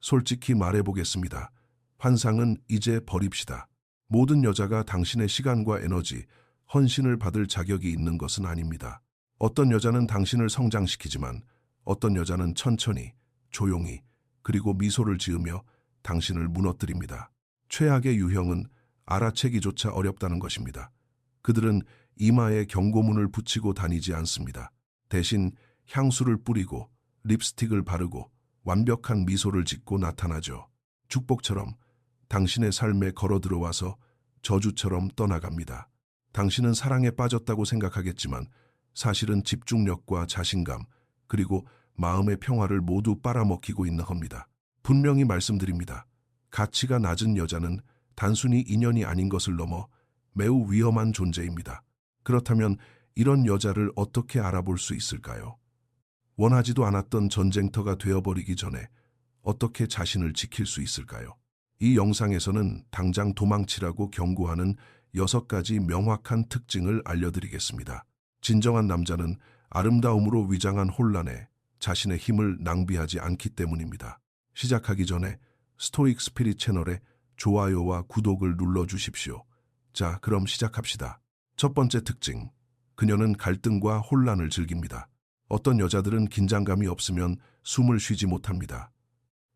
솔직히 말해보겠습니다. 환상은 이제 버립시다. 모든 여자가 당신의 시간과 에너지, 헌신을 받을 자격이 있는 것은 아닙니다. 어떤 여자는 당신을 성장시키지만 어떤 여자는 천천히, 조용히, 그리고 미소를 지으며 당신을 무너뜨립니다. 최악의 유형은 알아채기조차 어렵다는 것입니다. 그들은 이마에 경고문을 붙이고 다니지 않습니다. 대신 향수를 뿌리고 립스틱을 바르고 완벽한 미소를 짓고 나타나죠. 축복처럼 당신의 삶에 걸어 들어와서 저주처럼 떠나갑니다. 당신은 사랑에 빠졌다고 생각하겠지만 사실은 집중력과 자신감, 그리고 마음의 평화를 모두 빨아먹히고 있는 겁니다. 분명히 말씀드립니다. 가치가 낮은 여자는 단순히 인연이 아닌 것을 넘어 매우 위험한 존재입니다. 그렇다면 이런 여자를 어떻게 알아볼 수 있을까요? 원하지도 않았던 전쟁터가 되어버리기 전에 어떻게 자신을 지킬 수 있을까요? 이 영상에서는 당장 도망치라고 경고하는 6가지 명확한 특징을 알려드리겠습니다. 진정한 남자는 아름다움으로 위장한 혼란에 자신의 힘을 낭비하지 않기 때문입니다. 시작하기 전에 스토익 스피릿 채널에 좋아요와 구독을 눌러주십시오. 자, 그럼 시작합시다. 첫 번째 특징, 그녀는 갈등과 혼란을 즐깁니다. 어떤 여자들은 긴장감이 없으면 숨을 쉬지 못합니다.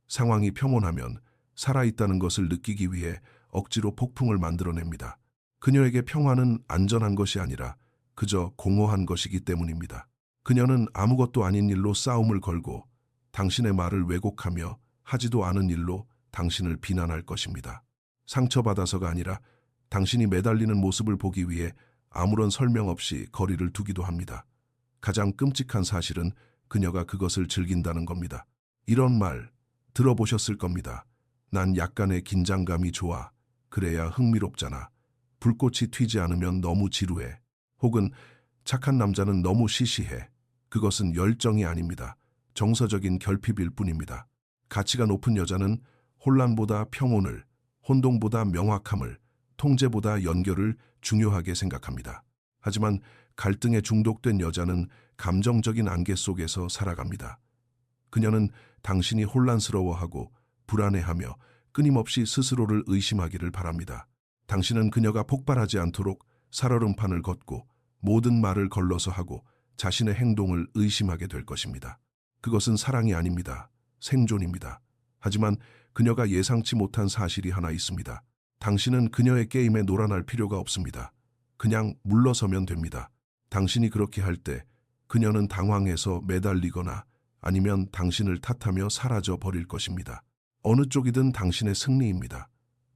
상황이 평온하면 살아있다는 것을 느끼기 위해 억지로 폭풍을 만들어냅니다. 그녀에게 평화는 안전한 것이 아니라 그저 공허한 것이기 때문입니다. 그녀는 아무것도 아닌 일로 싸움을 걸고 당신의 말을 왜곡하며 하지도 않은 일로 당신을 비난할 것입니다. 상처받아서가 아니라 당신이 매달리는 모습을 보기 위해 아무런 설명 없이 거리를 두기도 합니다. 가장 끔찍한 사실은 그녀가 그것을 즐긴다는 겁니다. 이런 말 들어보셨을 겁니다. 난 약간의 긴장감이 좋아. 그래야 흥미롭잖아. 불꽃이 튀지 않으면 너무 지루해. 혹은 착한 남자는 너무 시시해. 그것은 열정이 아닙니다. 정서적인 결핍일 뿐입니다. 가치가 높은 여자는 혼란보다 평온을, 혼동보다 명확함을, 통제보다 연결을 중요하게 생각합니다. 하지만 갈등에 중독된 여자는 감정적인 안개 속에서 살아갑니다. 그녀는 당신이 혼란스러워하고 불안해하며 끊임없이 스스로를 의심하기를 바랍니다. 당신은 그녀가 폭발하지 않도록 살얼음판을 걷고 모든 말을 걸러서 하고 자신의 행동을 의심하게 될 것입니다. 그것은 사랑이 아닙니다. 생존입니다. 하지만 그녀가 예상치 못한 사실이 하나 있습니다. 당신은 그녀의 게임에 놀아날 필요가 없습니다. 그냥 물러서면 됩니다. 당신이 그렇게 할 때 그녀는 당황해서 매달리거나 아니면 당신을 탓하며 사라져 버릴 것입니다. 어느 쪽이든 당신의 승리입니다.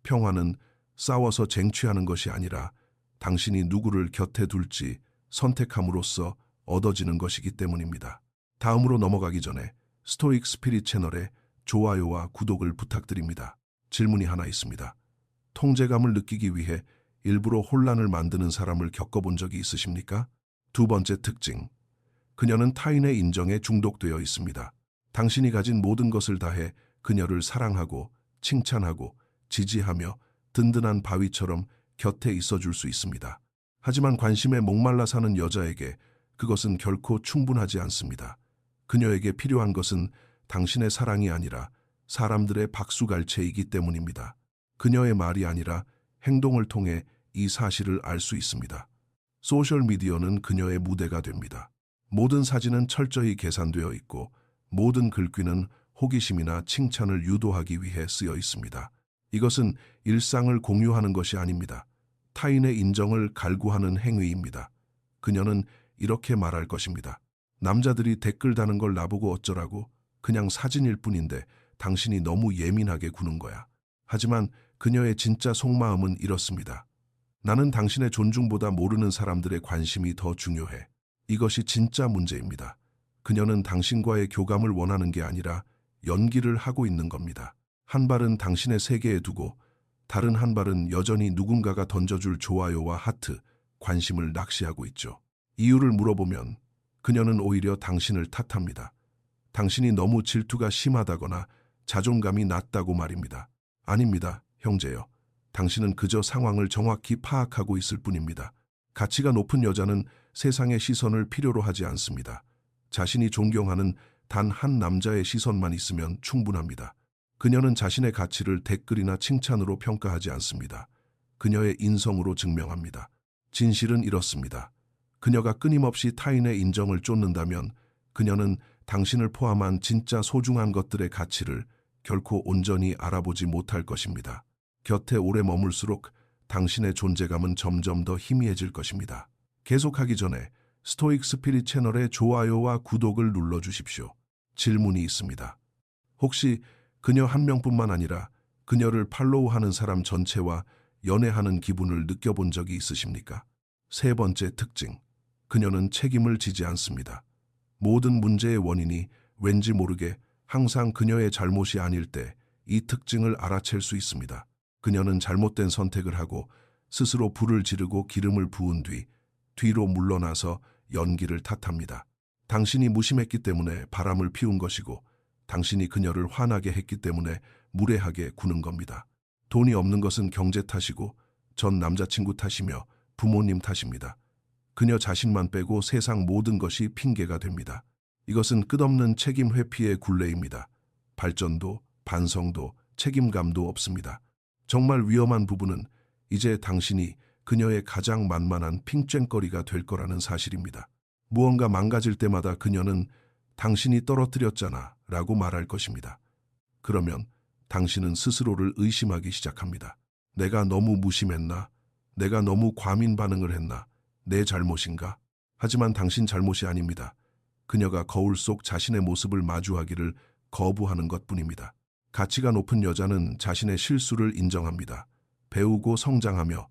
평화는 싸워서 쟁취하는 것이 아니라 당신이 누구를 곁에 둘지 선택함으로써 얻어지는 것이기 때문입니다. 다음으로 넘어가기 전에 스토익 스피릿 채널에 좋아요와 구독을 부탁드립니다. 질문이 하나 있습니다. 통제감을 느끼기 위해 일부러 혼란을 만드는 사람을 겪어본 적이 있으십니까? 두 번째 특징, 그녀는 타인의 인정에 중독되어 있습니다. 당신이 가진 모든 것을 다해 그녀를 사랑하고 칭찬하고 지지하며 든든한 바위처럼 곁에 있어줄 수 있습니다. 하지만 관심에 목말라 사는 여자에게 그것은 결코 충분하지 않습니다. 그녀에게 필요한 것은 당신의 사랑이 아니라 사람들의 박수갈채이기 때문입니다. 그녀의 말이 아니라 행동을 통해 이 사실을 알 수 있습니다. 소셜미디어는 그녀의 무대가 됩니다. 모든 사진은 철저히 계산되어 있고 모든 글귀는 호기심이나 칭찬을 유도하기 위해 쓰여 있습니다. 이것은 일상을 공유하는 것이 아닙니다. 타인의 인정을 갈구하는 행위입니다. 그녀는 이렇게 말할 것입니다. 남자들이 댓글 다는 걸 나보고 어쩌라고? 그냥 사진일 뿐인데 당신이 너무 예민하게 구는 거야. 하지만 그녀의 진짜 속마음은 이렇습니다. 나는 당신의 존중보다 모르는 사람들의 관심이 더 중요해. 이것이 진짜 문제입니다. 그녀는 당신과의 교감을 원하는 게 아니라 연기를 하고 있는 겁니다. 한 발은 당신의 세계에 두고 다른 한 발은 여전히 누군가가 던져줄 좋아요와 하트, 관심을 낚시하고 있죠. 이유를 물어보면 그녀는 오히려 당신을 탓합니다. 당신이 너무 질투가 심하다거나 자존감이 낮다고 말입니다. 아닙니다, 형제여. 당신은 그저 상황을 정확히 파악하고 있을 뿐입니다. 가치가 높은 여자는 세상의 시선을 필요로 하지 않습니다. 자신이 존경하는 단 한 남자의 시선만 있으면 충분합니다. 그녀는 자신의 가치를 댓글이나 칭찬으로 평가하지 않습니다. 그녀의 인성으로 증명합니다. 진실은 이렇습니다. 그녀가 끊임없이 타인의 인정을 쫓는다면 그녀는 당신을 포함한 진짜 소중한 것들의 가치를 결코 온전히 알아보지 못할 것입니다. 곁에 오래 머물수록 당신의 존재감은 점점 더 희미해질 것입니다. 계속하기 전에 스토익 스피릿 채널의 좋아요와 구독을 눌러주십시오. 질문이 있습니다. 혹시 그녀 한 명뿐만 아니라 그녀를 팔로우하는 사람 전체와 연애하는 기분을 느껴본 적이 있으십니까? 세 번째 특징, 그녀는 책임을 지지 않습니다. 모든 문제의 원인이 왠지 모르게 항상 그녀의 잘못이 아닐 때 이 특징을 알아챌 수 있습니다. 그녀는 잘못된 선택을 하고 스스로 불을 지르고 기름을 부은 뒤로 물러나서 연기를 탓합니다. 당신이 무심했기 때문에 바람을 피운 것이고 당신이 그녀를 화나게 했기 때문에 무례하게 구는 겁니다. 돈이 없는 것은 경제 탓이고 전 남자친구 탓이며 부모님 탓입니다. 그녀 자신만 빼고 세상 모든 것이 핑계가 됩니다. 이것은 끝없는 책임 회피의 굴레입니다. 발전도, 반성도, 책임감도 없습니다. 정말 위험한 부분은 이제 당신이 그녀의 가장 만만한 핑쨈거리가 될 거라는 사실입니다. 무언가 망가질 때마다 그녀는 당신이 떨어뜨렸잖아 라고 말할 것입니다. 그러면 당신은 스스로를 의심하기 시작합니다. 내가 너무 무심했나? 내가 너무 과민 반응을 했나? 내 잘못인가? 하지만 당신 잘못이 아닙니다. 그녀가 거울 속 자신의 모습을 마주하기를 거부하는 것뿐입니다. 가치가 높은 여자는 자신의 실수를 인정합니다. 배우고 성장하며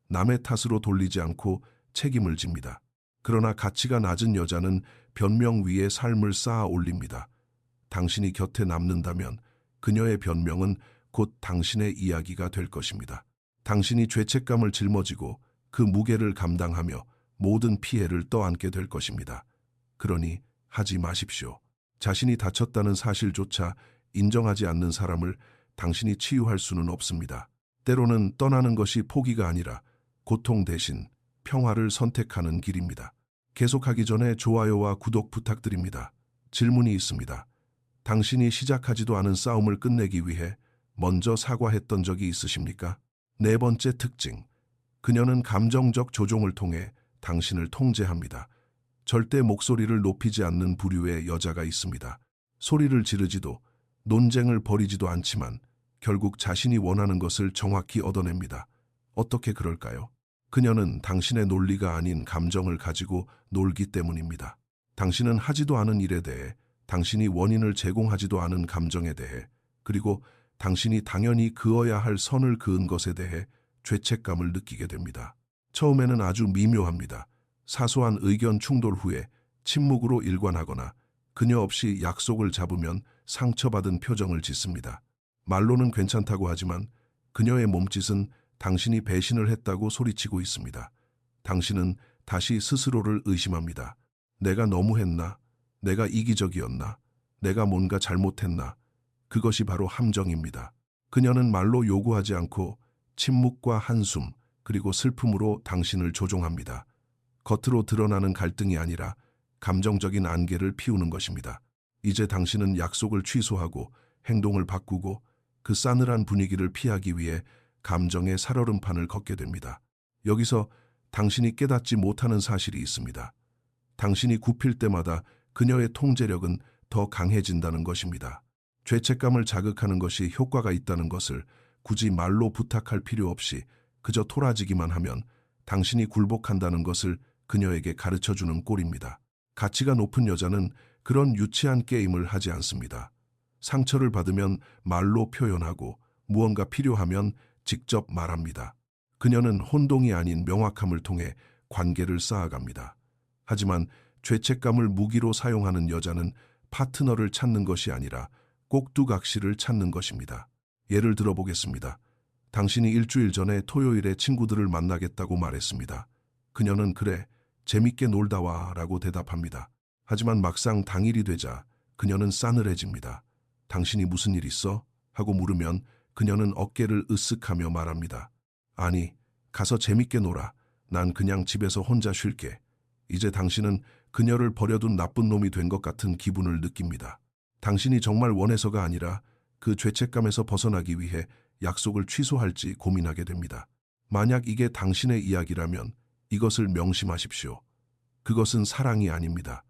남의 탓으로 돌리지 않고 책임을 집니다. 그러나 가치가 낮은 여자는 변명 위에 삶을 쌓아 올립니다. 당신이 곁에 남는다면 그녀의 변명은 곧 당신의 이야기가 될 것입니다. 당신이 죄책감을 짊어지고 그 무게를 감당하며 모든 피해를 떠안게 될 것입니다. 그러니 하지 마십시오. 자신이 다쳤다는 사실조차 인정하지 않는 사람을 당신이 치유할 수는 없습니다. 때로는 떠나는 것이 포기가 아니라 고통 대신 평화를 선택하는 길입니다. 계속하기 전에 좋아요와 구독 부탁드립니다. 질문이 있습니다. 당신이 시작하지도 않은 싸움을 끝내기 위해 먼저 사과했던 적이 있으십니까? 네 번째 특징, 그녀는 감정적 조종을 통해 당신을 통제합니다. 절대 목소리를 높이지 않는 부류의 여자가 있습니다. 소리를 지르지도 논쟁을 벌이지도 않지만 결국 자신이 원하는 것을 정확히 얻어냅니다. 어떻게 그럴까요? 그녀는 당신의 논리가 아닌 감정을 가지고 놀기 때문입니다. 당신은 하지도 않은 일에 대해, 당신이 원인을 제공하지도 않은 감정에 대해, 그리고 당신이 당연히 그어야 할 선을 그은 것에 대해 죄책감을 느끼게 됩니다. 처음에는 아주 미묘합니다. 사소한 의견 충돌 후에 침묵으로 일관하거나 그녀 없이 약속을 잡으면 상처받은 표정을 짓습니다. 말로는 괜찮다고 하지만 그녀의 몸짓은 당신이 배신을 했다고 소리치고 있습니다. 당신은 다시 스스로를 의심합니다. 내가 너무했나? 내가 이기적이었나? 내가 뭔가 잘못했나? 그것이 바로 함정입니다. 그녀는 말로 요구하지 않고 침묵과 한숨, 그리고 슬픔으로 당신을 조종합니다. 겉으로 드러나는 갈등이 아니라 감정적인 안개를 피우는 것입니다. 이제 당신은 약속을 취소하고 행동을 바꾸고 그 싸늘한 분위기를 피하기 위해 감정의 살얼음판을 걷게 됩니다. 여기서 당신이 깨닫지 못하는 사실이 있습니다. 당신이 굽힐 때마다 그녀의 통제력은 더 강해진다는 것입니다. 죄책감을 자극하는 것이 효과가 있다는 것을 굳이 말로 부탁할 필요 없이 그저 토라지기만 하면 당신이 굴복한다는 것을 그녀에게 가르쳐주는 꼴입니다. 가치가 높은 여자는 그런 유치한 게임을 하지 않습니다. 상처를 받으면 말로 표현하고 무언가 필요하면 직접 말합니다. 그녀는 혼동이 아닌 명확함을 통해 관계를 쌓아갑니다. 하지만 죄책감을 무기로 사용하는 여자는 파트너를 찾는 것이 아니라 꼭두각시를 찾는 것입니다. 예를 들어보겠습니다. 당신이 일주일 전에 토요일에 친구들을 만나겠다고 말했습니다. 그녀는 그래, 재밌게 놀다 와 라고 대답합니다. 하지만 막상 당일이 되자 그녀는 싸늘해집니다. 당신이 무슨 일 있어? 하고 물으면 그녀는 어깨를 으쓱하며 말합니다. 아니, 가서 재밌게 놀아. 난 그냥 집에서 혼자 쉴게. 이제 당신은 그녀를 버려둔 나쁜 놈이 된 것 같은 기분을 느낍니다. 당신이 정말 원해서가 아니라 그 죄책감에서 벗어나기 위해 약속을 취소할지 고민하게 됩니다. 만약 이게 당신의 이야기라면 이것을 명심하십시오. 그것은 사랑이 아닙니다.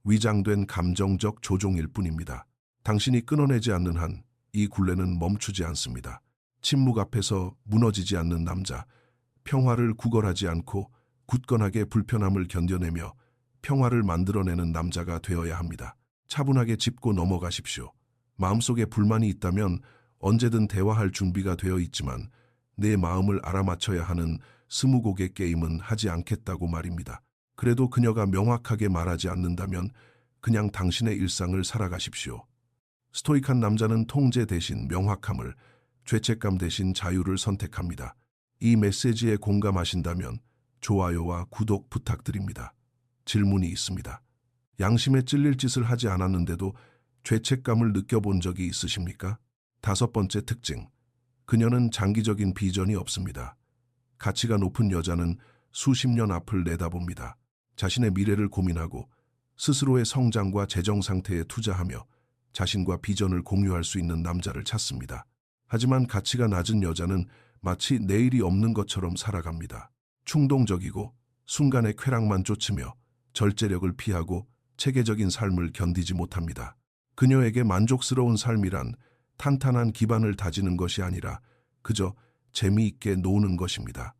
위장된 감정적 조종일 뿐입니다. 당신이 끊어내지 않는 한 이 굴레는 멈추지 않습니다. 침묵 앞에서 무너지지 않는 남자, 평화를 구걸하지 않고 굳건하게 불편함을 견뎌내며 평화를 만들어내는 남자가 되어야 합니다. 차분하게 짚고 넘어가십시오. 마음속에 불만이 있다면 언제든 대화할 준비가 되어 있지만 내 마음을 알아맞혀야 하는 스무고개 게임은 하지 않겠다고 말입니다. 그래도 그녀가 명확하게 말하지 않는다면 그냥 당신의 일상을 살아가십시오. 스토이크한 남자는 통제 대신 명확함을, 죄책감 대신 자유를 선택합니다. 이 메시지에 공감하신다면 좋아요와 구독 부탁드립니다. 질문이 있습니다. 양심에 찔릴 짓을 하지 않았는데도 죄책감을 느껴본 적이 있으십니까? 5번째 특징. 그녀는 장기적인 비전이 없습니다. 가치가 높은 여자는 수십 년 앞을 내다봅니다. 자신의 미래를 고민하고 스스로의 성장과 재정 상태에 투자하며 자신과 비전을 공유할 수 있는 남자를 찾습니다. 하지만 가치가 낮은 여자는 마치 내일이 없는 것처럼 살아갑니다. 충동적이고 순간의 쾌락만 쫓으며 절제력을 피하고 체계적인 삶을 견디지 못합니다. 그녀에게 만족스러운 삶이란 탄탄한 기반을 다지는 것이 아니라 그저 재미있게 노는 것입니다.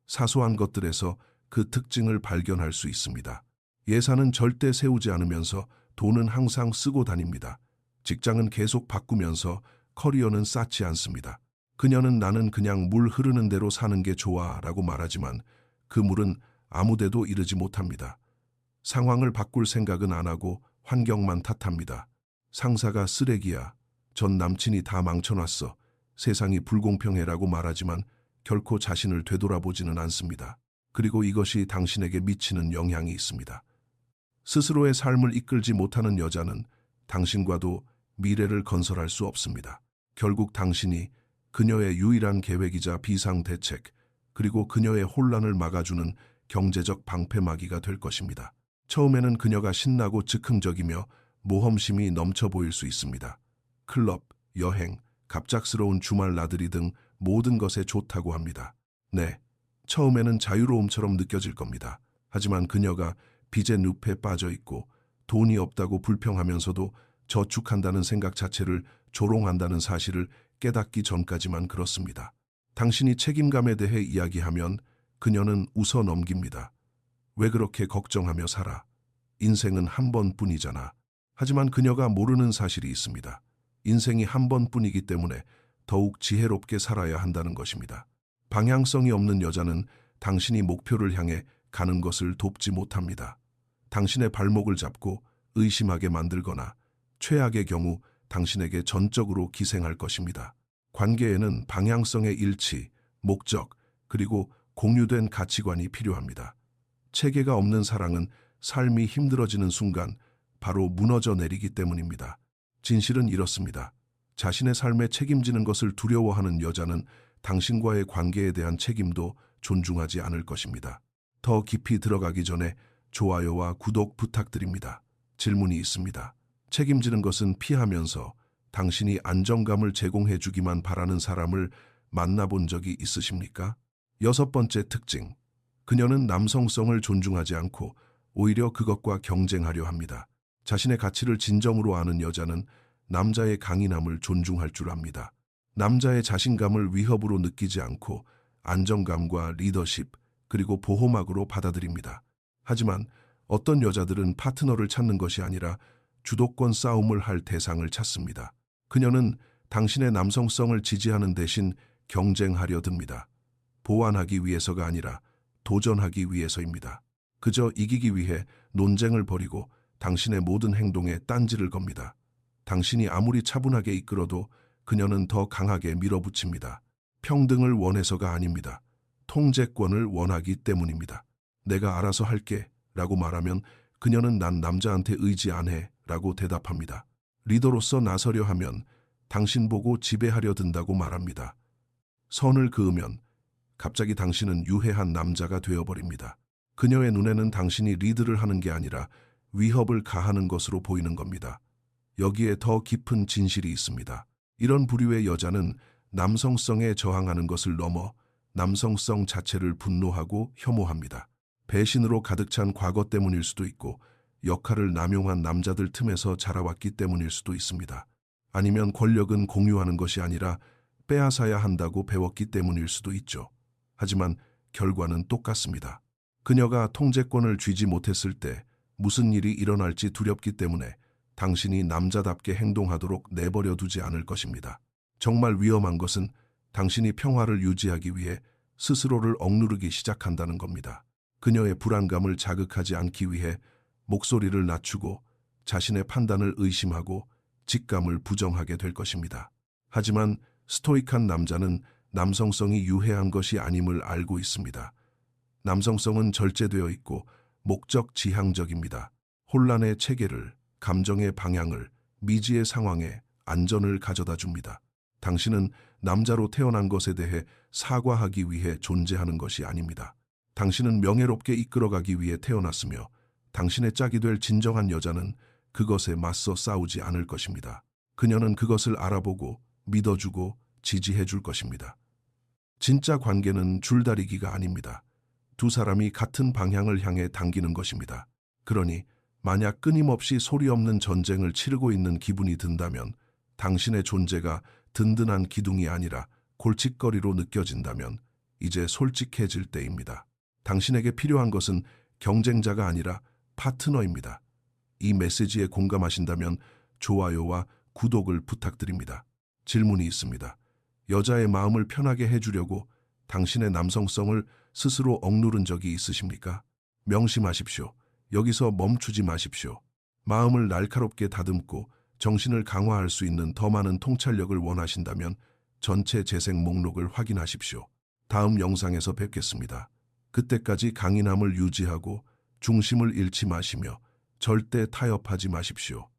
사소한 것들에서 그 특징을 발견할 수 있습니다. 예산은 절대 세우지 않으면서 돈은 항상 쓰고 다닙니다. 직장은 계속 바꾸면서 커리어는 쌓지 않습니다. 그녀는 나는 그냥 물 흐르는 대로 사는 게 좋아 라고 말하지만 그 물은 아무 데도 이르지 못합니다. 상황을 바꿀 생각은 안 하고 환경만 탓합니다. 상사가 쓰레기야. 전 남친이 다 망쳐놨어. 세상이 불공평해라고 말하지만 결코 자신을 되돌아보지는 않습니다. 그리고 이것이 당신에게 미치는 영향이 있습니다. 스스로의 삶을 이끌지 못하는 여자는 당신과도 미래를 건설할 수 없습니다. 결국 당신이 그녀의 유일한 계획이자 비상대책, 그리고 그녀의 혼란을 막아주는 경제적 방패막이가 될 것입니다. 처음에는 그녀가 신나고 즉흥적이며 모험심이 넘쳐 보일 수 있습니다. 클럽, 여행, 갑작스러운 주말 나들이 등 모든 것에 좋다고 합니다. 네, 처음에는 자유로움처럼 느껴질 겁니다. 하지만 그녀가 빚의 늪에 빠져 있고 돈이 없다고 불평하면서도 저축한다는 생각 자체를 조롱한다는 사실을 깨닫기 전까지만 그렇습니다. 당신이 책임감에 대해 이야기하면 그녀는 웃어 넘깁니다. 왜 그렇게 걱정하며 살아? 인생은 한 번뿐이잖아. 하지만 그녀가 모르는 사실이 있습니다. 인생이 한 번뿐이기 때문에 더욱 지혜롭게 살아야 한다는 것입니다. 방향성이 없는 여자는 당신이 목표를 향해 가는 것을 돕지 못합니다. 당신의 발목을 잡고 의심하게 만들거나 최악의 경우 당신에게 전적으로 기생할 것입니다. 관계에는 방향성의 일치, 목적, 그리고 공유된 가치관이 필요합니다. 체계가 없는 사랑은 삶이 힘들어지는 순간 바로 무너져 내리기 때문입니다. 진실은 이렇습니다. 자신의 삶에 책임지는 것을 두려워하는 여자는 당신과의 관계에 대한 책임도 존중하지 않을 것입니다. 더 깊이 들어가기 전에 좋아요와 구독 부탁드립니다. 질문이 있습니다. 책임지는 것은 피하면서 당신이 안정감을 제공해 주기만 바라는 사람을 만나본 적이 있으십니까? 6번째 특징. 그녀는 남성성을 존중하지 않고 오히려 그것과 경쟁하려 합니다. 자신의 가치를 진정으로 아는 여자는 남자의 강인함을 존중할 줄 압니다. 남자의 자신감을 위협으로 느끼지 않고 안정감과 리더십, 그리고 보호막으로 받아들입니다. 하지만 어떤 여자들은 파트너를 찾는 것이 아니라 주도권 싸움을 할 대상을 찾습니다. 그녀는 당신의 남성성을 지지하는 대신 경쟁하려 듭니다. 보완하기 위해서가 아니라 도전하기 위해서입니다. 그저 이기기 위해 논쟁을 벌이고 당신의 모든 행동에 딴지를 겁니다. 당신이 아무리 차분하게 이끌어도 그녀는 더 강하게 밀어붙입니다. 평등을 원해서가 아닙니다. 통제권을 원하기 때문입니다. 내가 알아서 할게 라고 말하면 그녀는 난 남자한테 의지 안 해 라고 대답합니다. 리더로서 나서려 하면 당신 보고 지배하려 든다고 말합니다. 선을 그으면 갑자기 당신은 유해한 남자가 되어버립니다. 그녀의 눈에는 당신이 리드를 하는 게 아니라 위협을 가하는 것으로 보이는 겁니다. 여기에 더 깊은 진실이 있습니다. 이런 부류의 여자는 남성성에 저항하는 것을 넘어 남성성 자체를 분노하고 혐오합니다. 배신으로 가득 찬 과거 때문일 수도 있고 역할을 남용한 남자들 틈에서 자라왔기 때문일 수도 있습니다. 아니면 권력은 공유하는 것이 아니라 빼앗아야 한다고 배웠기 때문일 수도 있죠. 하지만 결과는 똑같습니다. 그녀가 통제권을 쥐지 못했을 때 무슨 일이 일어날지 두렵기 때문에 당신이 남자답게 행동하도록 내버려 두지 않을 것입니다. 정말 위험한 것은 당신이 평화를 유지하기 위해 스스로를 억누르기 시작한다는 겁니다. 그녀의 불안감을 자극하지 않기 위해 목소리를 낮추고 자신의 판단을 의심하고 직감을 부정하게 될 것입니다. 하지만 스토이크한 남자는 남성성이 유해한 것이 아님을 알고 있습니다. 남성성은 절제되어 있고 목적 지향적입니다. 혼란의 체계를, 감정의 방향을, 미지의 상황에 안전을 가져다 줍니다. 당신은 남자로 태어난 것에 대해 사과하기 위해 존재하는 것이 아닙니다. 당신은 명예롭게 이끌어가기 위해 태어났으며 당신의 짝이 될 진정한 여자는 그것에 맞서 싸우지 않을 것입니다. 그녀는 그것을 알아보고 믿어주고 지지해 줄 것입니다. 진짜 관계는 줄다리기가 아닙니다. 두 사람이 같은 방향을 향해 당기는 것입니다. 그러니 만약 끊임없이 소리 없는 전쟁을 치르고 있는 기분이 든다면, 당신의 존재가 든든한 기둥이 아니라 골칫거리로 느껴진다면 이제 솔직해질 때입니다. 당신에게 필요한 것은 경쟁자가 아니라 파트너입니다. 이 메시지에 공감하신다면 좋아요와 구독을 부탁드립니다. 질문이 있습니다. 여자의 마음을 편하게 해주려고 당신의 남성성을 스스로 억누른 적이 있으십니까? 명심하십시오. 여기서 멈추지 마십시오. 마음을 날카롭게 다듬고 정신을 강화할 수 있는 더 많은 통찰력을 원하신다면 전체 재생 목록을 확인하십시오. 다음 영상에서 뵙겠습니다. 그때까지 강인함을 유지하고 중심을 잃지 마시며 절대 타협하지 마십시오.